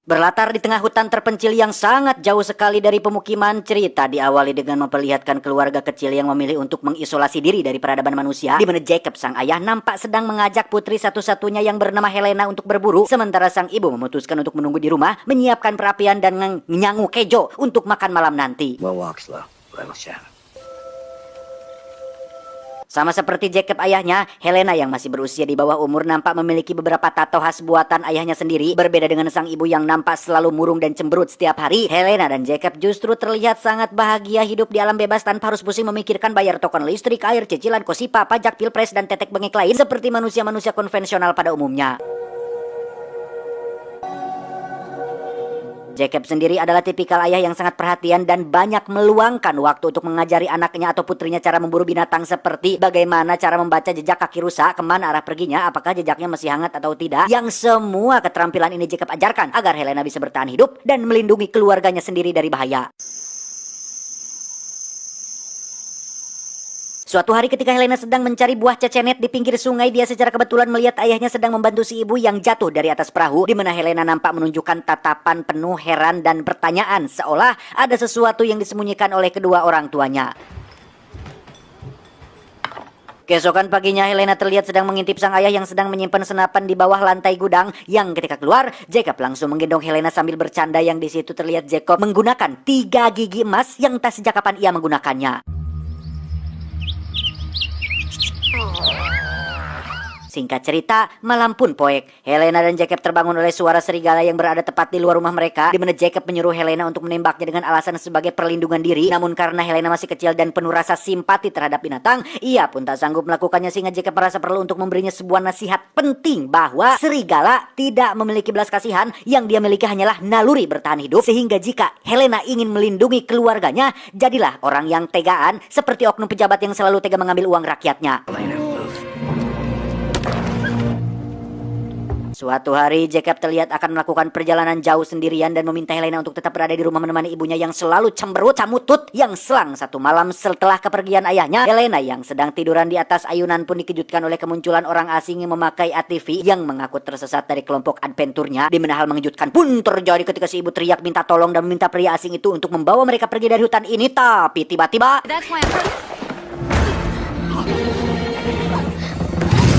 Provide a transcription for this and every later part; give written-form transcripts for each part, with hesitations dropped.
Berlatar di tengah hutan terpencil yang sangat jauh sekali dari pemukiman, cerita diawali dengan memperlihatkan keluarga kecil yang memilih untuk mengisolasi diri dari peradaban manusia, di mana Jacob sang ayah nampak sedang mengajak putri satu-satunya yang bernama Helena untuk berburu, sementara sang ibu memutuskan untuk menunggu di rumah, menyiapkan perapian dan nyangu kejo untuk makan malam nanti. We'll walk slow, little shadow. Sama seperti Jacob ayahnya, Helena yang masih berusia di bawah umur nampak memiliki beberapa tato khas buatan ayahnya sendiri. Berbeda dengan sang ibu yang nampak selalu murung dan cemberut setiap hari, Helena dan Jacob justru terlihat sangat bahagia hidup di alam bebas tanpa harus pusing memikirkan bayar token listrik, air, cicilan, kosipa, pajak, pilpres, dan tetek bengek lain seperti manusia-manusia konvensional pada umumnya. Jacob sendiri adalah tipikal ayah yang sangat perhatian dan banyak meluangkan waktu untuk mengajari anaknya atau putrinya cara memburu binatang seperti bagaimana cara membaca jejak kaki rusa, kemana arah perginya, apakah jejaknya masih hangat atau tidak. Yang semua keterampilan ini Jacob ajarkan agar Helena bisa bertahan hidup dan melindungi keluarganya sendiri dari bahaya. Suatu hari ketika Helena sedang mencari buah cecenet di pinggir sungai, dia secara kebetulan melihat ayahnya sedang membantu si ibu yang jatuh dari atas perahu, di mana Helena nampak menunjukkan tatapan penuh heran dan pertanyaan, seolah ada sesuatu yang disembunyikan oleh kedua orang tuanya. Keesokan paginya, Helena terlihat sedang mengintip sang ayah yang sedang menyimpan senapan di bawah lantai gudang, yang ketika keluar, Jacob langsung menggendong Helena sambil bercanda, yang di situ terlihat Jacob menggunakan 3 gigi emas yang tak sejak kapan ia menggunakannya. Singkat cerita, malam pun poek. Helena dan Jacob terbangun oleh suara serigala yang berada tepat di luar rumah mereka, di mana Jacob menyuruh Helena untuk menembaknya dengan alasan sebagai perlindungan diri. Namun karena Helena masih kecil dan penuh rasa simpati terhadap binatang, ia pun tak sanggup melakukannya, sehingga Jacob merasa perlu untuk memberinya sebuah nasihat penting bahwa serigala tidak memiliki belas kasihan, yang dia miliki hanyalah naluri bertahan hidup. Sehingga jika Helena ingin melindungi keluarganya, jadilah orang yang tegaan seperti oknum pejabat yang selalu tega mengambil uang rakyatnya. Suatu hari, Jacob terlihat akan melakukan perjalanan jauh sendirian dan meminta Helena untuk tetap berada di rumah menemani ibunya yang selalu cemberut camutut. Yang selang satu malam setelah kepergian ayahnya, Helena yang sedang tiduran di atas ayunan pun dikejutkan oleh kemunculan orang asing yang memakai ATV yang mengaku tersesat dari kelompok adventurnya. Di mana hal mengejutkan pun terjadi ketika si ibu teriak minta tolong dan meminta pria asing itu untuk membawa mereka pergi dari hutan ini. Tapi tiba-tiba,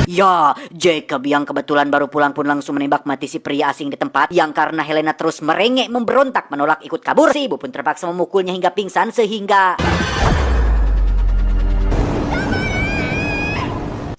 ya, Jacob yang kebetulan baru pulang pun langsung menembak mati si pria asing di tempat, yang karena Helena terus merengek memberontak menolak ikut kabur, si ibu pun terpaksa memukulnya hingga pingsan sehingga...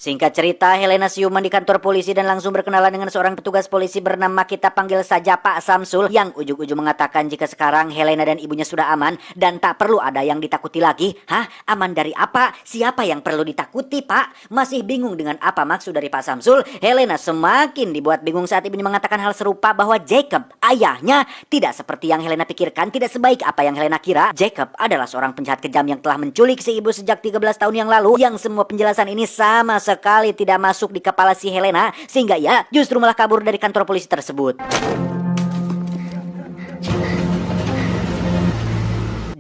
Singkat cerita, Helena siuman di kantor polisi dan langsung berkenalan dengan seorang petugas polisi bernama, kita panggil saja Pak Samsul, yang ujug-ujug mengatakan jika sekarang Helena dan ibunya sudah aman dan tak perlu ada yang ditakuti lagi. Hah? Aman dari apa? Siapa yang perlu ditakuti, Pak? Masih bingung dengan apa maksud dari Pak Samsul, Helena semakin dibuat bingung saat ibunya mengatakan hal serupa bahwa Jacob, ayahnya, tidak seperti yang Helena pikirkan, tidak sebaik apa yang Helena kira. Jacob adalah seorang penjahat kejam yang telah menculik si ibu sejak 13 tahun yang lalu, yang semua penjelasan ini sama sekali tidak masuk di kepala si Helena, sehingga ia justru malah kabur dari kantor polisi tersebut.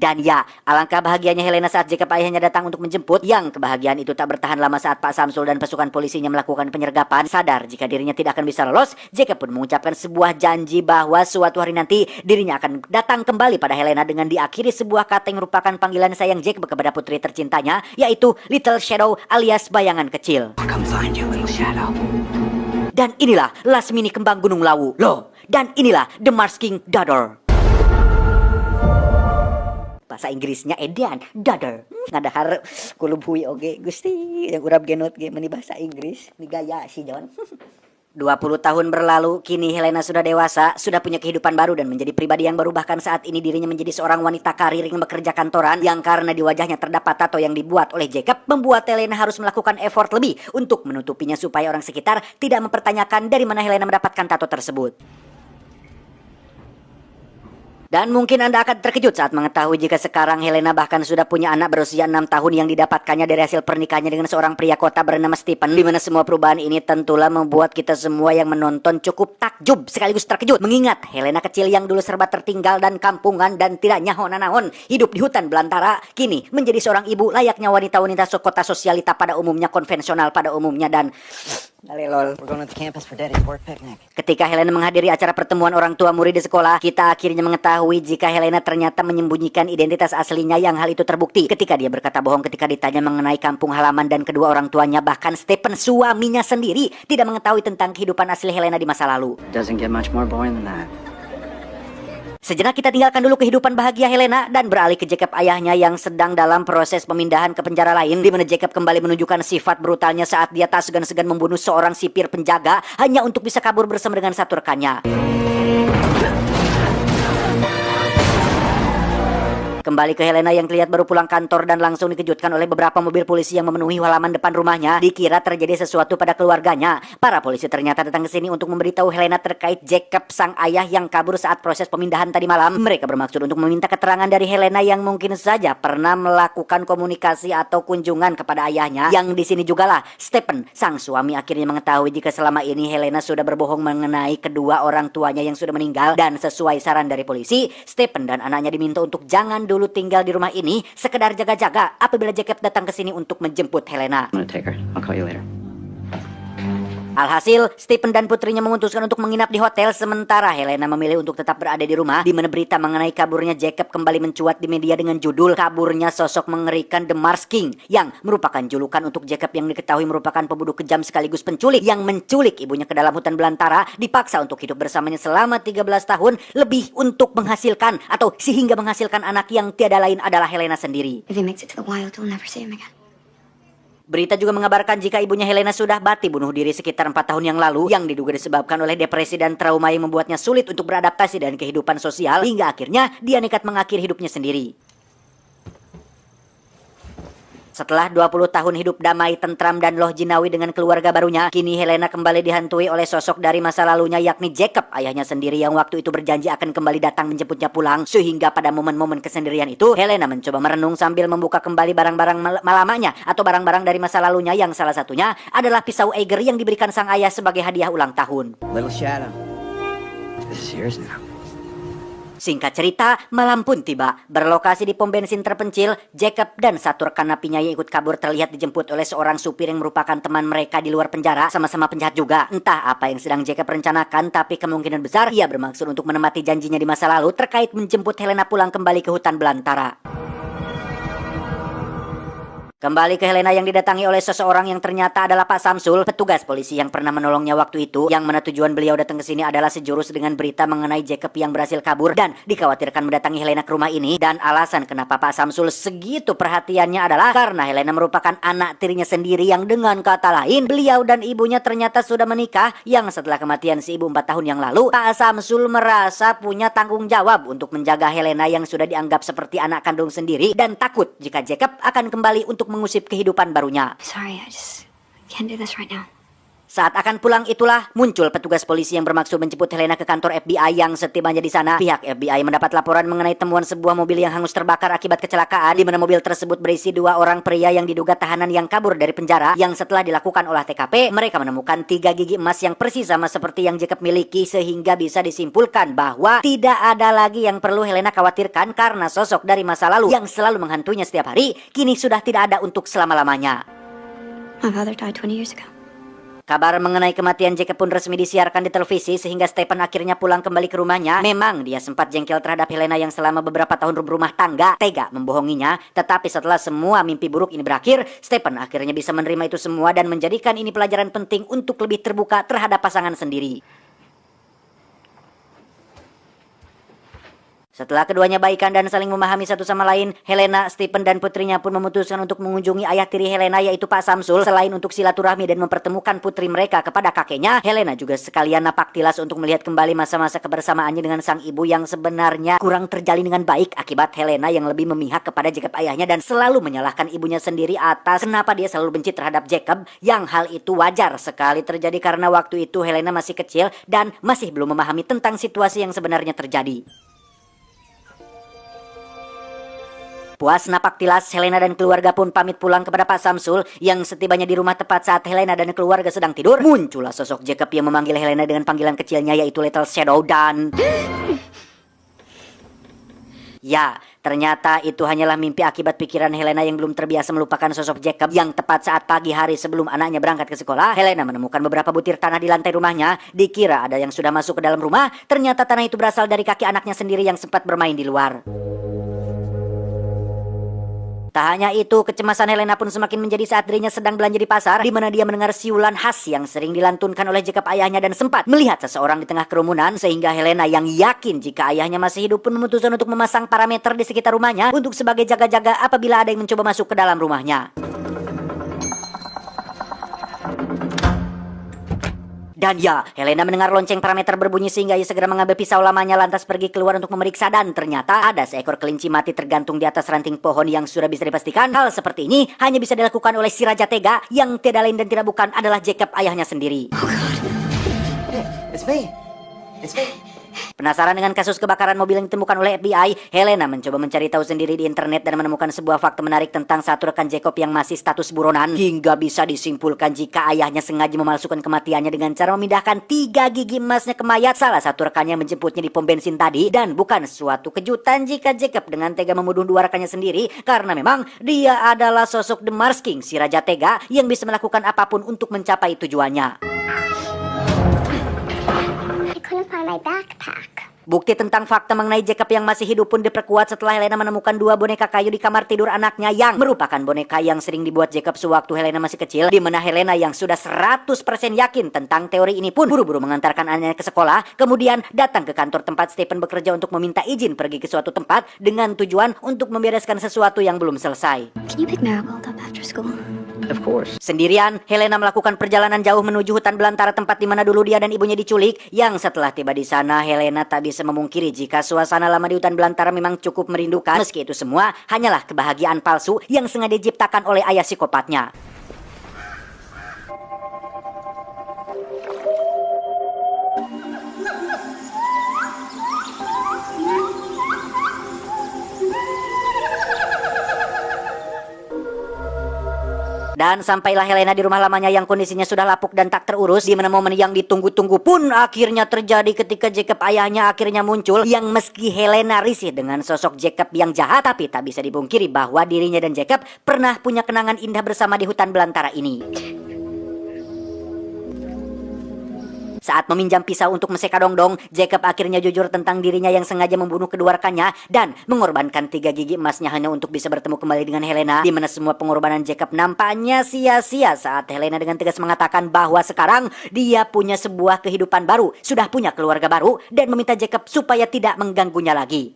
Dan ya, alangkah bahagianya Helena saat Jacob ayahnya datang untuk menjemput, yang kebahagiaan itu tak bertahan lama saat Pak Samsul dan pasukan polisinya melakukan penyergapan. Sadar jika dirinya tidak akan bisa lolos, Jacob pun mengucapkan sebuah janji bahwa suatu hari nanti dirinya akan datang kembali pada Helena dengan diakhiri sebuah kata yang merupakan panggilan sayang Jacob kepada putri tercintanya, yaitu Little Shadow alias bayangan kecil. Come find you, little shadow. Dan inilah Lasmini kembang gunung lawu. Loh, dan inilah The Masking Daughter. Bahasa Inggrisnya edan, daughter. Ngadahar kulub hui oge Gusti yang urap genot ge meni bahasa Inggris, ni gaya si John. 20 tahun berlalu, kini Helena sudah dewasa, sudah punya kehidupan baru dan menjadi pribadi yang baru. Bahkan saat ini dirinya menjadi seorang wanita karir yang bekerja kantoran, yang karena di wajahnya terdapat tato yang dibuat oleh Jacob, membuat Helena harus melakukan effort lebih untuk menutupinya supaya orang sekitar tidak mempertanyakan dari mana Helena mendapatkan tato tersebut. Dan mungkin Anda akan terkejut saat mengetahui jika sekarang Helena bahkan sudah punya anak berusia 6 tahun yang didapatkannya dari hasil pernikahannya dengan seorang pria kota bernama Stephen. Di mana semua perubahan ini tentulah membuat kita semua yang menonton cukup takjub sekaligus terkejut. Mengingat Helena kecil yang dulu serba tertinggal dan kampungan dan tidak nyaho nanaon, hidup di hutan belantara, kini menjadi seorang ibu layaknya wanita-wanita kota sosialita pada umumnya, konvensional pada umumnya, dan Lol. We're going to the campus for Daddy's work picnic. Ketika Helena menghadiri acara pertemuan orang tua murid di sekolah, kita akhirnya mengetahui jika Helena ternyata menyembunyikan identitas aslinya yang hal itu terbukti ketika dia berkata bohong ketika ditanya mengenai kampung halaman dan kedua orang tuanya, bahkan Stephen suaminya sendiri tidak mengetahui tentang kehidupan asli Helena di masa lalu. Doesn't get much more boring than that. Sejenak kita tinggalkan dulu kehidupan bahagia Helena dan beralih ke Jacob ayahnya yang sedang dalam proses pemindahan ke penjara lain, di mana Jacob kembali menunjukkan sifat brutalnya saat dia tak segan-segan membunuh seorang sipir penjaga hanya untuk bisa kabur bersama dengan satu rekannya. Kembali ke Helena yang terlihat baru pulang kantor dan langsung dikejutkan oleh beberapa mobil polisi yang memenuhi halaman depan rumahnya. Dikira terjadi sesuatu pada keluarganya. Para polisi ternyata datang ke sini untuk memberitahu Helena terkait Jacob sang ayah yang kabur saat proses pemindahan tadi malam. Mereka bermaksud untuk meminta keterangan dari Helena yang mungkin saja pernah melakukan komunikasi atau kunjungan kepada ayahnya. Yang di sini jugalah Stephen, sang suami, akhirnya mengetahui jika selama ini Helena sudah berbohong mengenai kedua orang tuanya yang sudah meninggal. Dan sesuai saran dari polisi, Stephen dan anaknya diminta untuk jangan dulu tinggal di rumah ini, sekedar jaga-jaga apabila Jacob datang ke sini untuk menjemput Helena. I'm gonna take her. I'll call you later. Alhasil, Stephen dan putrinya memutuskan untuk menginap di hotel, sementara Helena memilih untuk tetap berada di rumah, di mana berita mengenai kaburnya Jacob kembali mencuat di media dengan judul "Kaburnya Sosok Mengerikan The Mars King", yang merupakan julukan untuk Jacob yang diketahui merupakan pembunuh kejam sekaligus penculik yang menculik ibunya ke dalam hutan belantara, dipaksa untuk hidup bersamanya selama 13 tahun lebih untuk menghasilkan atau sehingga menghasilkan anak yang tiada lain adalah Helena sendiri. If he makes it to the wild, we'll never see him again. Berita juga mengabarkan jika ibunya Helena sudah mati bunuh diri sekitar 4 tahun yang lalu, yang diduga disebabkan oleh depresi dan trauma yang membuatnya sulit untuk beradaptasi dengan kehidupan sosial, hingga akhirnya dia nekat mengakhiri hidupnya sendiri. Setelah 20 tahun hidup damai, tentram, dan loh jinawi dengan keluarga barunya, kini Helena kembali dihantui oleh sosok dari masa lalunya, yakni Jacob, ayahnya sendiri yang waktu itu berjanji akan kembali datang menjemputnya pulang. Sehingga pada momen-momen kesendirian itu, Helena mencoba merenung sambil membuka kembali barang-barang malamanya atau barang-barang dari masa lalunya, yang salah satunya adalah pisau Eiger yang diberikan sang ayah sebagai hadiah ulang tahun. Little Shadow. This is yours now. Singkat cerita, malam pun tiba. Berlokasi di pom bensin terpencil, Jacob dan satu rekan napinya yang ikut kabur terlihat dijemput oleh seorang supir yang merupakan teman mereka di luar penjara, sama-sama penjahat juga. Entah apa yang sedang Jacob rencanakan, tapi kemungkinan besar ia bermaksud untuk menepati janjinya di masa lalu terkait menjemput Helena pulang kembali ke hutan belantara. Kembali ke Helena yang didatangi oleh seseorang yang ternyata adalah Pak Samsul, petugas polisi yang pernah menolongnya waktu itu, yang mana tujuan beliau datang ke sini adalah sejurus dengan berita mengenai Jacob yang berhasil kabur dan dikhawatirkan mendatangi Helena ke rumah ini. Dan alasan kenapa Pak Samsul segitu perhatiannya adalah karena Helena merupakan anak tirinya sendiri, yang dengan kata lain beliau dan ibunya ternyata sudah menikah, yang setelah kematian si ibu 4 tahun yang lalu, Pak Samsul merasa punya tanggung jawab untuk menjaga Helena yang sudah dianggap seperti anak kandung sendiri, dan takut jika Jacob akan kembali untuk mengusip kehidupan barunya. Sorry, I just can't do this right now. Saat akan pulang itulah muncul petugas polisi yang bermaksud menjemput Helena ke kantor FBI, yang setibanya di sana pihak FBI mendapat laporan mengenai temuan sebuah mobil yang hangus terbakar akibat kecelakaan, di mana mobil tersebut berisi 2 orang pria yang diduga tahanan yang kabur dari penjara, yang setelah dilakukan olah TKP mereka menemukan 3 gigi emas yang persis sama seperti yang Jacob miliki, sehingga bisa disimpulkan bahwa tidak ada lagi yang perlu Helena khawatirkan karena sosok dari masa lalu yang selalu menghantuinya setiap hari kini sudah tidak ada untuk selama-lamanya. My father died 20 years ago. Kabar mengenai kematian Jacob pun resmi disiarkan di televisi, sehingga Stephen akhirnya pulang kembali ke rumahnya. Memang dia sempat jengkel terhadap Helena yang selama beberapa tahun berumah tangga tega membohonginya, tetapi setelah semua mimpi buruk ini berakhir, Stephen akhirnya bisa menerima itu semua dan menjadikan ini pelajaran penting untuk lebih terbuka terhadap pasangan sendiri. Setelah keduanya baikan dan saling memahami satu sama lain, Helena, Stephen, dan putrinya pun memutuskan untuk mengunjungi ayah tiri Helena, yaitu Pak Samsul. Selain untuk silaturahmi dan mempertemukan putri mereka kepada kakeknya, Helena juga sekalian napak tilas untuk melihat kembali masa-masa kebersamaannya dengan sang ibu yang sebenarnya kurang terjalin dengan baik akibat Helena yang lebih memihak kepada Jacob ayahnya dan selalu menyalahkan ibunya sendiri atas kenapa dia selalu benci terhadap Jacob, yang hal itu wajar sekali terjadi karena waktu itu Helena masih kecil dan masih belum memahami tentang situasi yang sebenarnya terjadi. Puas napak tilas, Helena dan keluarga pun pamit pulang kepada Pak Samsul, yang setibanya di rumah tepat saat Helena dan keluarga sedang tidur, muncullah sosok Jacob yang memanggil Helena dengan panggilan kecilnya, yaitu Little Shadow. Dan ya, Ternyata itu hanyalah mimpi akibat pikiran Helena yang belum terbiasa melupakan sosok Jacob yang tepat saat pagi hari sebelum anaknya berangkat ke sekolah. Helena menemukan beberapa butir tanah di lantai rumahnya. Dikira ada yang sudah masuk ke dalam rumah, ternyata tanah itu berasal dari kaki anaknya sendiri yang sempat bermain di luar. Tak hanya itu, kecemasan Helena pun semakin menjadi saat dirinya sedang belanja di pasar, di mana dia mendengar siulan khas yang sering dilantunkan oleh Jacob ayahnya dan sempat melihat seseorang di tengah kerumunan, sehingga Helena yang yakin jika ayahnya masih hidup pun memutuskan untuk memasang parameter di sekitar rumahnya untuk sebagai jaga-jaga apabila ada yang mencoba masuk ke dalam rumahnya. Dan ya, Helena mendengar lonceng parameter berbunyi sehingga ia segera mengambil pisau lamanya lantas pergi keluar untuk memeriksa dan ternyata ada seekor kelinci mati tergantung di atas ranting pohon yang sudah bisa dipastikan hal seperti ini hanya bisa dilakukan oleh si Raja Tega yang tiada lain dan tidak bukan adalah Jacob ayahnya sendiri. It's me. It's me. Penasaran dengan kasus kebakaran mobil yang ditemukan oleh FBI, Helena mencoba mencari tahu sendiri di internet dan menemukan sebuah fakta menarik tentang satu rekan Jacob yang masih status buronan. Hingga bisa disimpulkan jika ayahnya sengaja memalsukan kematiannya dengan cara memindahkan 3 gigi emasnya ke mayat. Salah satu rekannya menjemputnya di pom bensin tadi. Dan bukan suatu kejutan jika Jacob dengan tega membunuh 2 rekannya sendiri, karena memang dia adalah sosok The Mars King, si Raja Tega yang bisa melakukan apapun untuk mencapai tujuannya. Couldn't find my backpack. Bukti tentang fakta mengenai Jacob yang masih hidup pun diperkuat setelah Helena menemukan 2 boneka kayu di kamar tidur anaknya yang merupakan boneka yang sering dibuat Jacob sewaktu Helena masih kecil, di mana Helena yang sudah 100% yakin tentang teori ini pun buru-buru mengantarkan anaknya ke sekolah, kemudian datang ke kantor tempat Stephen bekerja untuk meminta izin pergi ke suatu tempat dengan tujuan untuk membereskan sesuatu yang belum selesai. Can you pick Marigold up after school? Of course. Sendirian, Helena melakukan perjalanan jauh menuju hutan belantara tempat di mana dulu dia dan ibunya diculik. Yang setelah tiba di sana, Helena tak bisa memungkiri jika suasana lama di hutan belantara memang cukup merindukan. Meski itu semua hanyalah kebahagiaan palsu yang sengaja diciptakan oleh ayah psikopatnya. Dan sampailah Helena di rumah lamanya yang kondisinya sudah lapuk dan tak terurus, di mana momen yang ditunggu-tunggu pun akhirnya terjadi ketika Jacob ayahnya akhirnya muncul, yang meski Helena risih dengan sosok Jacob yang jahat, tapi tak bisa dipungkiri bahwa dirinya dan Jacob pernah punya kenangan indah bersama di hutan belantara ini. Saat meminjam pisau untuk meseka dongdong, Jacob akhirnya jujur tentang dirinya yang sengaja membunuh kedua rekannya dan mengorbankan 3 gigi emasnya hanya untuk bisa bertemu kembali dengan Helena, di mana semua pengorbanan Jacob nampaknya sia-sia saat Helena dengan tegas mengatakan bahwa sekarang dia punya sebuah kehidupan baru, sudah punya keluarga baru, dan meminta Jacob supaya tidak mengganggunya lagi.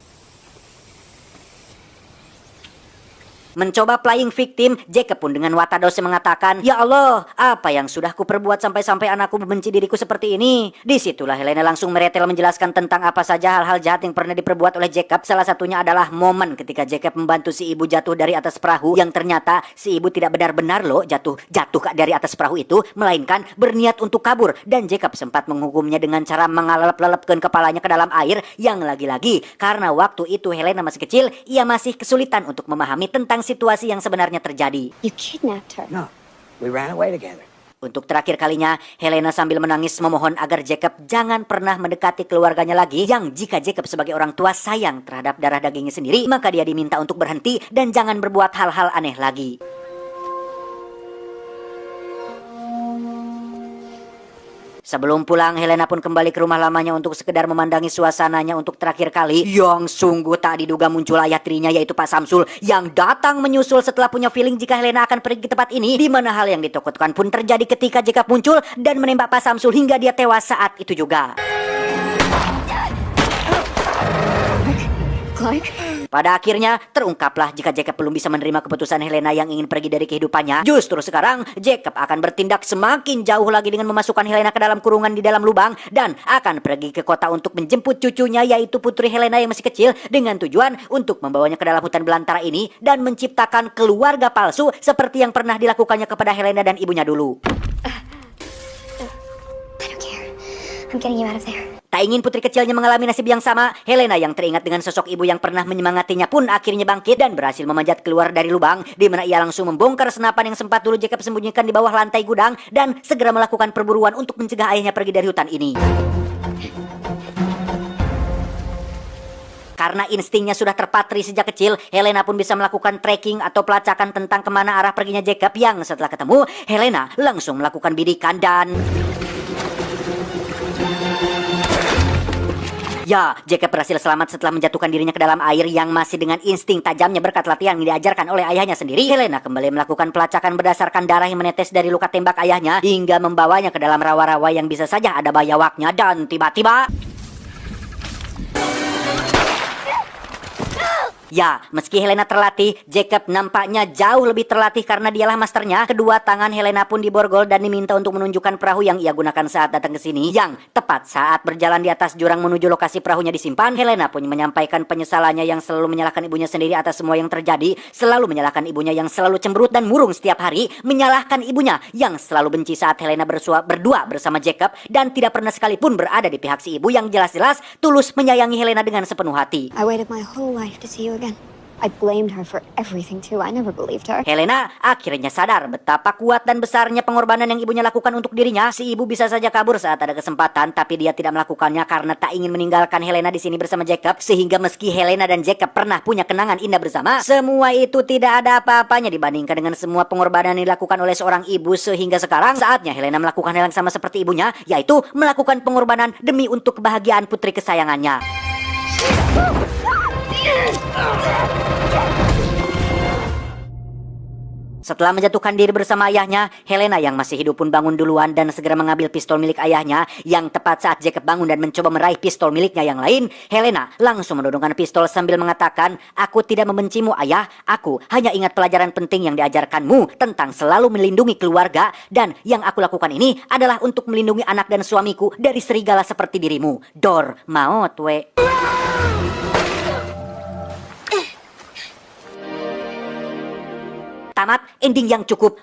Mencoba playing victim, Jacob pun dengan watak dosa mengatakan, "Ya Allah, apa yang sudah kuperbuat sampai-sampai anakku membenci diriku seperti ini?" Disitulah Helena langsung meretel menjelaskan tentang apa saja hal-hal jahat yang pernah diperbuat oleh Jacob. Salah satunya adalah momen ketika Jacob membantu si ibu jatuh dari atas perahu, yang ternyata si ibu tidak benar-benar loh jatuh dari atas perahu itu, melainkan berniat untuk kabur. Dan Jacob sempat menghukumnya dengan cara mengalap-lalapkan kepalanya ke dalam air, yang lagi-lagi karena waktu itu Helena masih kecil, ia masih kesulitan untuk memahami tentang situasi yang sebenarnya terjadi. You kidnapped her. No, we ran away together. Untuk terakhir kalinya, Helena sambil menangis memohon agar Jacob jangan pernah mendekati keluarganya lagi, yang jika Jacob sebagai orang tua sayang terhadap darah dagingnya sendiri, maka dia diminta untuk berhenti dan jangan berbuat hal-hal aneh lagi. Sebelum pulang, Helena pun kembali ke rumah lamanya untuk sekedar memandangi suasananya untuk terakhir kali. Yang sungguh tak diduga muncul ayah tirinya, yaitu Pak Samsul, yang datang menyusul setelah punya feeling jika Helena akan pergi ke tempat ini, di mana hal yang ditakutkan pun terjadi ketika Jacob muncul dan menembak Pak Samsul hingga dia tewas saat itu juga. Clark? Pada akhirnya terungkaplah jika Jacob belum bisa menerima keputusan Helena yang ingin pergi dari kehidupannya. Justru sekarang Jacob akan bertindak semakin jauh lagi dengan memasukkan Helena ke dalam kurungan di dalam lubang dan akan pergi ke kota untuk menjemput cucunya, yaitu putri Helena yang masih kecil, dengan tujuan untuk membawanya ke dalam hutan belantara ini dan menciptakan keluarga palsu seperti yang pernah dilakukannya kepada Helena dan ibunya dulu. I don't care. I'm getting you out of there. Tak ingin putri kecilnya mengalami nasib yang sama, Helena yang teringat dengan sosok ibu yang pernah menyemangatinya pun akhirnya bangkit dan berhasil memanjat keluar dari lubang, di mana ia langsung membongkar senapan yang sempat dulu Jacob sembunyikan di bawah lantai gudang dan segera melakukan perburuan untuk mencegah ayahnya pergi dari hutan ini. Karena instingnya sudah terpatri sejak kecil, Helena pun bisa melakukan tracking atau pelacakan tentang kemana arah perginya Jacob, yang setelah ketemu, Helena langsung melakukan bidikan dan... Ya, Jacob berhasil selamat setelah menjatuhkan dirinya ke dalam air yang masih dengan insting tajamnya berkat latihan yang diajarkan oleh ayahnya sendiri. Helena kembali melakukan pelacakan berdasarkan darah yang menetes dari luka tembak ayahnya hingga membawanya ke dalam rawa-rawa yang bisa saja ada bayawaknya, dan tiba-tiba... Ya, meski Helena terlatih, Jacob nampaknya jauh lebih terlatih karena dialah masternya. Kedua tangan Helena pun diborgol dan diminta untuk menunjukkan perahu yang ia gunakan saat datang ke sini. Yang tepat saat berjalan di atas jurang menuju lokasi perahunya disimpan, Helena pun menyampaikan penyesalannya yang selalu menyalahkan ibunya sendiri atas semua yang terjadi. Selalu menyalahkan ibunya yang selalu cemberut dan murung setiap hari. Menyalahkan ibunya yang selalu benci saat Helena berdua bersama Jacob. Dan tidak pernah sekalipun berada di pihak si ibu yang jelas-jelas tulus menyayangi Helena dengan sepenuh hati. I waited my whole life to see you again. I blamed her for everything too. I never believed her. Helena akhirnya sadar betapa kuat dan besarnya pengorbanan yang ibunya lakukan untuk dirinya. Si ibu bisa saja kabur saat ada kesempatan, tapi dia tidak melakukannya karena tak ingin meninggalkan Helena di sini bersama Jacob. Sehingga meski Helena dan Jacob pernah punya kenangan indah bersama, semua itu tidak ada apa-apanya dibandingkan dengan semua pengorbanan yang dilakukan oleh seorang ibu. Sehingga sekarang saatnya Helena melakukan hal yang sama seperti ibunya, yaitu melakukan pengorbanan demi untuk kebahagiaan putri kesayangannya. Setelah menjatuhkan diri bersama ayahnya, Helena yang masih hidup pun bangun duluan dan segera mengambil pistol milik ayahnya. Yang tepat saat Jacob bangun dan mencoba meraih pistol miliknya yang lain, Helena langsung menodongkan pistol sambil mengatakan, "Aku tidak membencimu ayah, aku hanya ingat pelajaran penting yang diajarkanmu tentang selalu melindungi keluarga. Dan yang aku lakukan ini adalah untuk melindungi anak dan suamiku dari serigala seperti dirimu. Dor, maot we." Tamat ending yang cukup